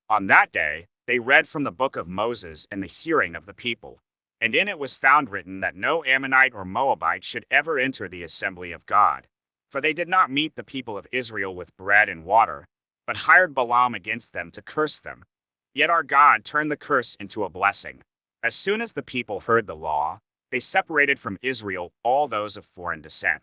On that day, they read from the book of Moses in the hearing of the people. And in it was found written that no Ammonite or Moabite should ever enter the assembly of God. For they did not meet the people of Israel with bread and water, but hired Balaam against them to curse them. Yet our God turned the curse into a blessing. As soon as the people heard the law, they separated from Israel all those of foreign descent.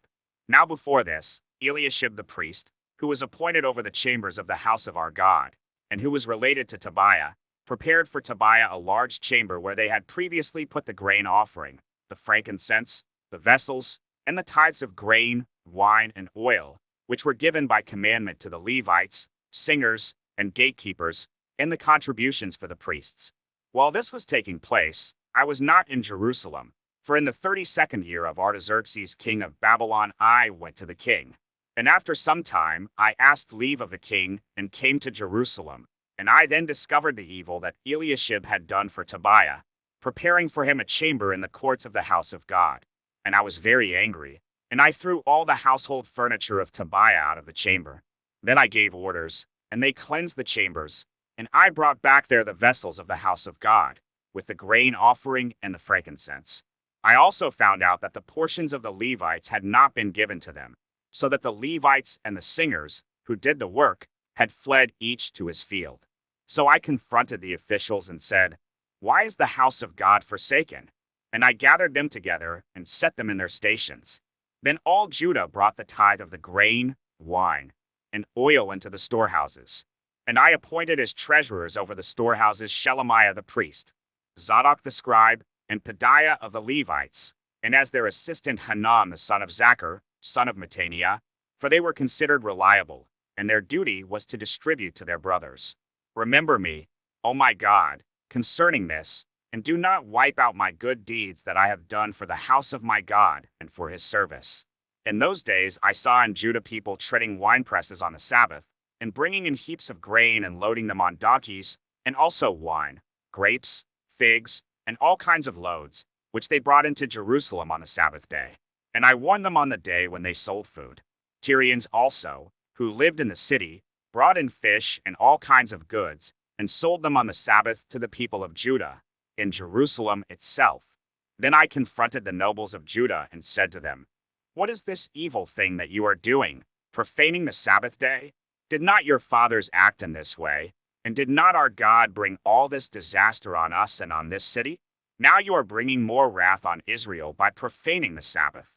Now before this, Eliashib the priest, who was appointed over the chambers of the house of our God, and who was related to Tobiah, prepared for Tobiah a large chamber where they had previously put the grain offering, the frankincense, the vessels, and the tithes of grain, wine, and oil, which were given by commandment to the Levites, singers, and gatekeepers, and the contributions for the priests. While this was taking place, I was not in Jerusalem, for in the 32nd year of Artaxerxes king of Babylon I went to the king. And after some time I asked leave of the king, and came to Jerusalem. And I then discovered the evil that Eliashib had done for Tobiah, preparing for him a chamber in the courts of the house of God. And I was very angry, and I threw all the household furniture of Tobiah out of the chamber. Then I gave orders, and they cleansed the chambers, and I brought back there the vessels of the house of God, with the grain offering and the frankincense. I also found out that the portions of the Levites had not been given to them, so that the Levites and the singers, who did the work, had fled each to his field. So I confronted the officials and said, "Why is the house of God forsaken?" And I gathered them together and set them in their stations. Then all Judah brought the tithe of the grain, wine, and oil into the storehouses. And I appointed as treasurers over the storehouses Shelemiah the priest, Zadok the scribe, and Pedaiah of the Levites, and as their assistant Hanan the son of Zachar, son of Mattaniah, for they were considered reliable, and their duty was to distribute to their brothers. Remember me, O my God, concerning this, and do not wipe out my good deeds that I have done for the house of my God and for his service. In those days I saw in Judah people treading winepresses on the Sabbath, and bringing in heaps of grain and loading them on donkeys, and also wine, grapes, figs, and all kinds of loads, which they brought into Jerusalem on the Sabbath day. And I warned them on the day when they sold food. Tyrians also, who lived in the city, brought in fish and all kinds of goods, and sold them on the Sabbath to the people of Judah, in Jerusalem itself. Then I confronted the nobles of Judah and said to them, "What is this evil thing that you are doing, profaning the Sabbath day? Did not your fathers act in this way? And did not our God bring all this disaster on us and on this city? Now you are bringing more wrath on Israel by profaning the Sabbath."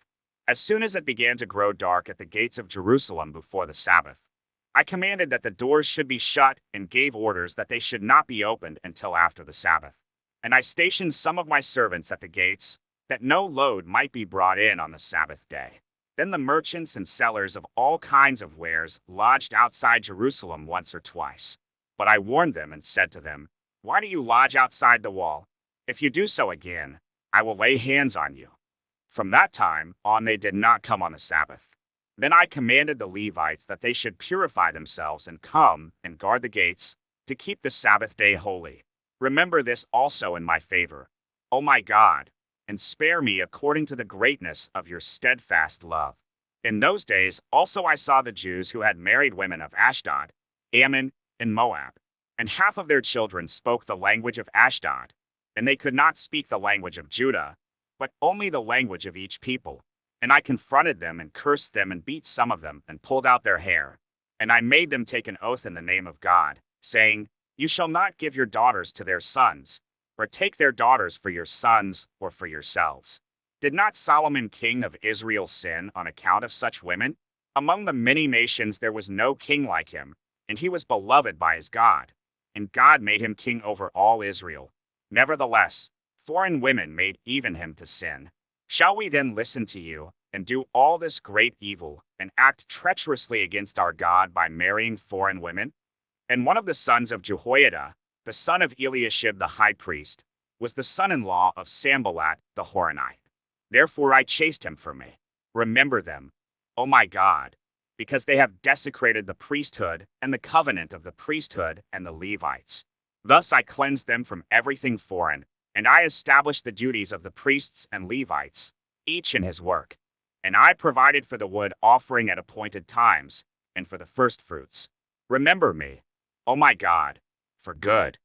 As soon as it began to grow dark at the gates of Jerusalem before the Sabbath, I commanded that the doors should be shut and gave orders that they should not be opened until after the Sabbath. And I stationed some of my servants at the gates, that no load might be brought in on the Sabbath day. Then the merchants and sellers of all kinds of wares lodged outside Jerusalem once or twice. But I warned them and said to them, "Why do you lodge outside the wall? If you do so again, I will lay hands on you." From that time on they did not come on the Sabbath. Then I commanded the Levites that they should purify themselves and come and guard the gates, to keep the Sabbath day holy. Remember this also in my favor, O my God, and spare me according to the greatness of your steadfast love. In those days also I saw the Jews who had married women of Ashdod, Ammon, and Moab, and half of their children spoke the language of Ashdod, and they could not speak the language of Judah, but only the language of each people. And I confronted them and cursed them and beat some of them and pulled out their hair. And I made them take an oath in the name of God, saying, "You shall not give your daughters to their sons, or take their daughters for your sons or for yourselves." Did not Solomon king of Israel sin on account of such women? Among the many nations there was no king like him, and he was beloved by his God. And God made him king over all Israel. Nevertheless, foreign women made even him to sin. Shall we then listen to you, and do all this great evil, and act treacherously against our God by marrying foreign women? And one of the sons of Jehoiada, the son of Eliashib the high priest, was the son-in-law of Sanballat the Horonite. Therefore I chased him from me. Remember them, O my God, because they have desecrated the priesthood and the covenant of the priesthood and the Levites. Thus I cleansed them from everything foreign, and I established the duties of the priests and Levites, each in his work. And I provided for the wood offering at appointed times, and for the firstfruits. Remember me, O my God, for good.